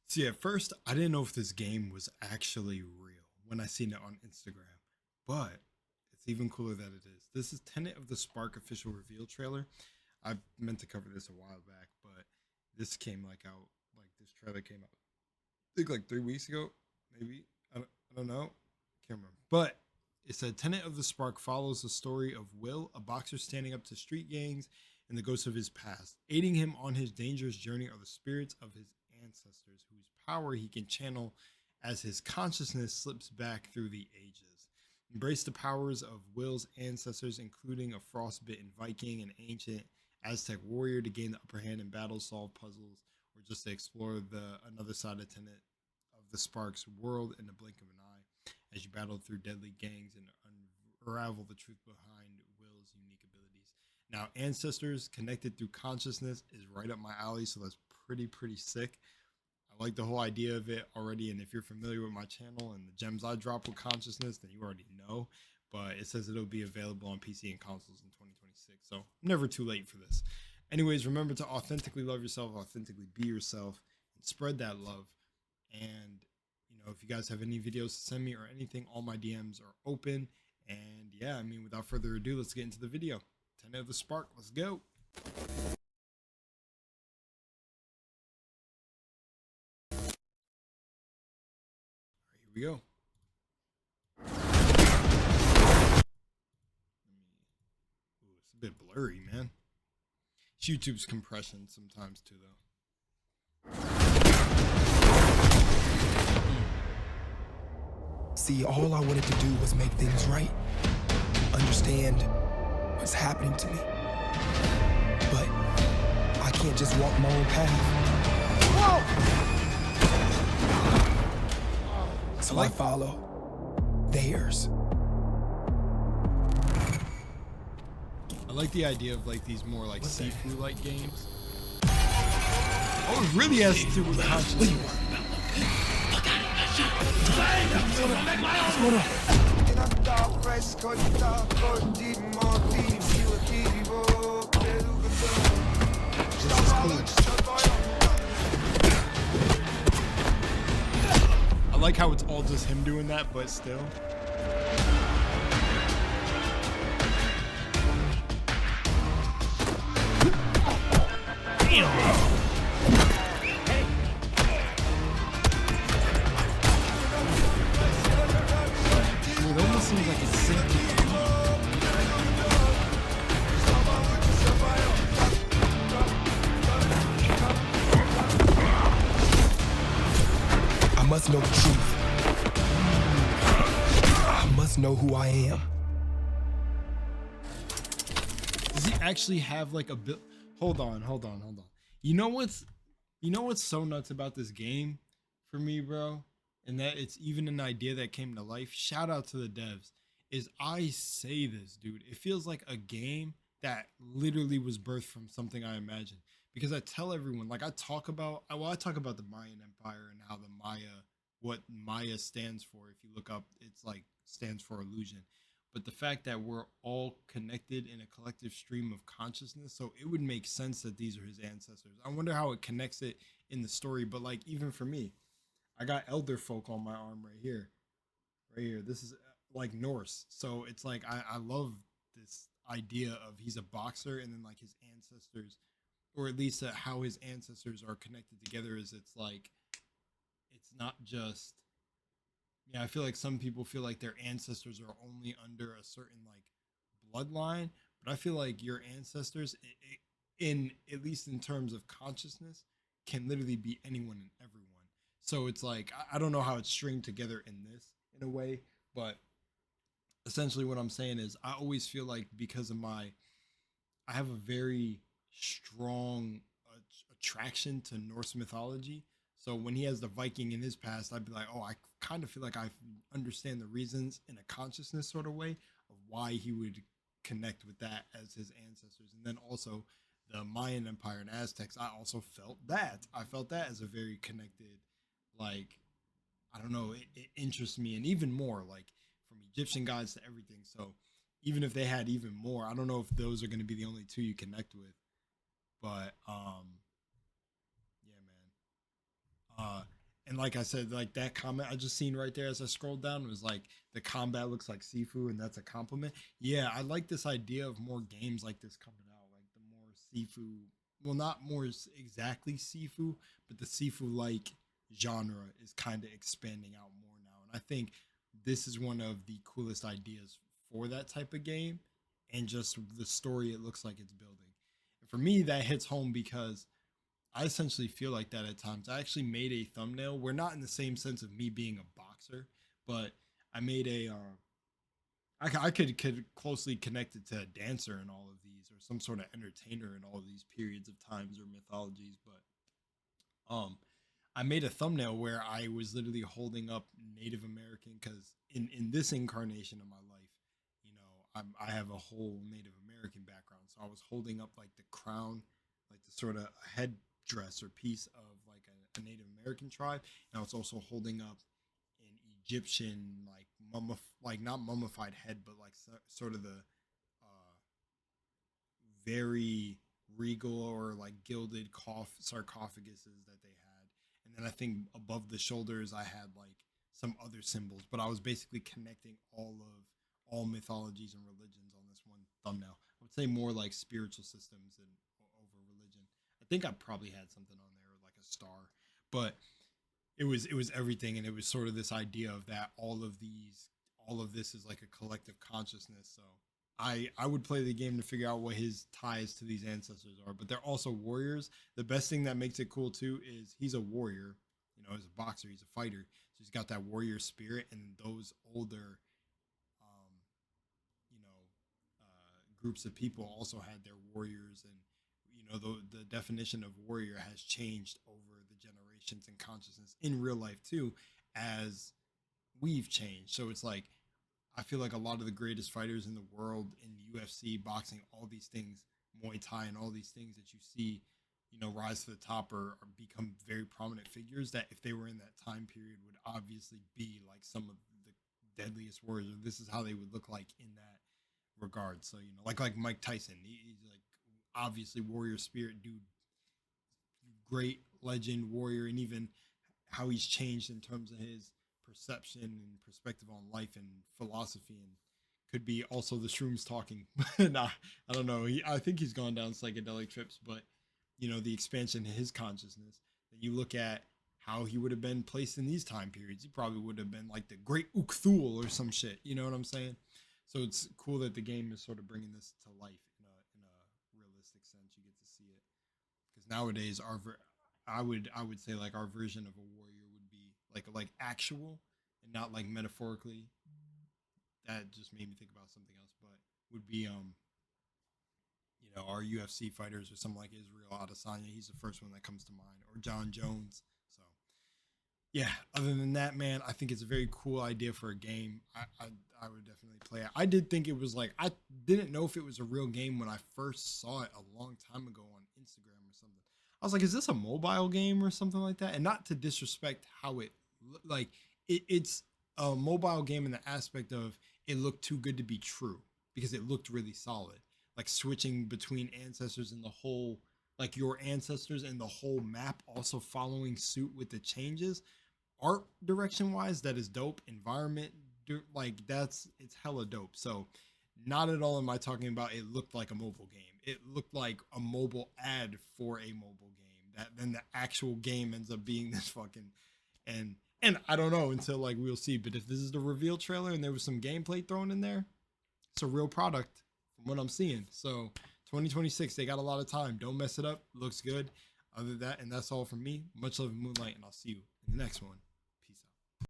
See, at first, I didn't know if this game was actually real when I seen it on Instagram, but it's even cooler that it is. This is Tenet of the Spark official reveal trailer. I meant to cover this a while back, but this came like out, like this trailer came out, I think like 3 weeks ago, maybe. I don't know. Can't remember. But it said Tenet of the Spark follows the story of Will, a boxer standing up to street gangs and the ghosts of his past. Aiding him on his dangerous journey are the spirits of his ancestors, whose power he can channel as his consciousness slips back through the ages. Embrace the powers of Will's ancestors, including a frostbitten Viking, an ancient Aztec warrior, to gain the upper hand in battles, solve puzzles, or just to explore the another side of Tenet of the Sparks world in the blink of an eye as you battle through deadly gangs and unravel the truth behind Will's unique abilities. Now, Ancestors connected through consciousness is right up my alley, so that's pretty sick. I like the whole idea of it already, and if you're familiar with my channel and the gems I drop with consciousness, then you already know. But it says it'll be available on PC and consoles in 2026, so never too late for this. Anyways, remember to authentically love yourself, authentically be yourself, and spread that love. And if you guys have any videos to send me or anything, all my DMs are open. And yeah, I mean, without further ado, let's get into the video. Tenet of the Spark, let's go. Here we go. Ooh, it's a bit blurry, man. It's YouTube's compression sometimes too, though. See, all I wanted to do was make things right. Understand what's happening to me. But I can't just walk my own path. Whoa! So I follow theirs. I like the idea of like these more like Sifu-like games. Oh, it really has to do with consciousness. I like how it's all just him doing that, but still. Damn. It almost seems like it's simple. I must know the truth. I must know who I am. Does he actually have like a bit? Hold on. You know what's so nuts about this game for me, bro? And that it's even an idea that came to life. Shout out to the devs. Is I say this, dude, it feels like a game that literally was birthed from something I imagined. Because I tell everyone, like I talk about the Mayan Empire and how what Maya stands for. If you look up, it's like stands for illusion. But the fact that we're all connected in a collective stream of consciousness, so it would make sense that these are his ancestors. I wonder how it connects it in the story. But like even for me, I got elder folk on my arm right here. This is like Norse. So it's like I love this idea of he's a boxer and then like his ancestors, or at least how his ancestors are connected together is it's like it's not just I feel like some people feel like their ancestors are only under a certain like bloodline, but I feel like your ancestors in at least in terms of consciousness can literally be anyone and everyone. So it's like I don't know how it's stringed together in this in a way, but essentially what I'm saying is I always feel like because of I have a very strong attraction to Norse mythology. So when he has the Viking in his past, I'd be like, oh, I kind of feel like I understand the reasons in a consciousness sort of way of why he would connect with that as his ancestors. And then also the Mayan Empire and Aztecs, I also felt that. I felt that as a very connected, like, I don't know, it interests me. And even more, like, from Egyptian gods to everything. So even if they had even more, I don't know if those are going to be the only two you connect with. But, yeah, man. And like I said, like that comment I just seen right there as I scrolled down was like the combat looks like Sifu, and that's a compliment. Yeah, I like this idea of more games like this coming out, like the more Sifu, well, not more exactly Sifu, but the Sifu like genre is kind of expanding out more now. And I think this is one of the coolest ideas for that type of game, and just the story it looks like it's building. And for me, that hits home because I essentially feel like that at times. I actually made a thumbnail. We're not in the same sense of me being a boxer, but I made a. I could closely connect it to a dancer in all of these, or some sort of entertainer in all of these periods of times or mythologies. But I made a thumbnail where I was literally holding up Native American, because in this incarnation of my life, you know, I have a whole Native American background, so I was holding up like the crown, like the sort of headdress or piece of like a Native American tribe, and I was also holding up an Egyptian like not mummified head, but like sort of the very regal or like gilded sarcophaguses that they had. And then I think above the shoulders I had like some other symbols, but I was basically connecting all mythologies and religions on this one thumbnail. I would say more like spiritual systems and over religion. I think I probably had something on there like a star, but it was everything. And it was sort of this idea of that all of this is like a collective consciousness. So I would play the game to figure out what his ties to these ancestors are, but they're also warriors. The best thing that makes it cool too is he's a warrior, you know, as a boxer, he's a fighter. So he's got that warrior spirit, and those older, you know, groups of people also had their warriors. And, you know, the definition of warrior has changed over the generations and consciousness in real life too, as we've changed. So it's like, I feel like a lot of the greatest fighters in the world in UFC, boxing, all these things, Muay Thai, and all these things that you see, you know, rise to the top or become very prominent figures that if they were in that time period would obviously be like some of the deadliest warriors. Or this is how they would look like in that regard. So, you know, like Mike Tyson, he's like obviously warrior spirit dude, great legend warrior, and even how he's changed in terms of his perception and perspective on life and philosophy, and could be also the shrooms talking. Nah, I don't know. I think he's gone down psychedelic trips, but you know, the expansion of his consciousness. Then you look at how he would have been placed in these time periods. He probably would have been like the great Ukthul or some shit. You know what I'm saying? So it's cool that the game is sort of bringing this to life in a realistic sense. You get to see it because nowadays I would say like our version of a warrior would be like actual and not like metaphorically. That just made me think about something else, but would be you know, our UFC fighters or something like Israel Adesanya. He's the first one that comes to mind, or John Jones. So yeah, other than that, man, I think it's a very cool idea for a game. I would definitely play it. I did think it was like, I didn't know if it was a real game when I first saw it a long time ago on Instagram or something. I was like, is this a mobile game or something like that? And not to disrespect how it like it's a mobile game in the aspect of it looked too good to be true, because it looked really solid. Like switching between ancestors and the whole, like your ancestors and the whole map also following suit with the changes. Art direction wise, that is dope. Environment, like it's hella dope. So not at all am I talking about it looked like a mobile game. It looked like a mobile ad for a mobile game, that then the actual game ends up being this fucking, and I don't know until like we'll see. But if this is the reveal trailer and there was some gameplay thrown in there, it's a real product from what I'm seeing. So 2026, they got a lot of time. Don't mess it up. Looks good. Other than that, and that's all from me. Much love, Moonlight, and I'll see you in the next one.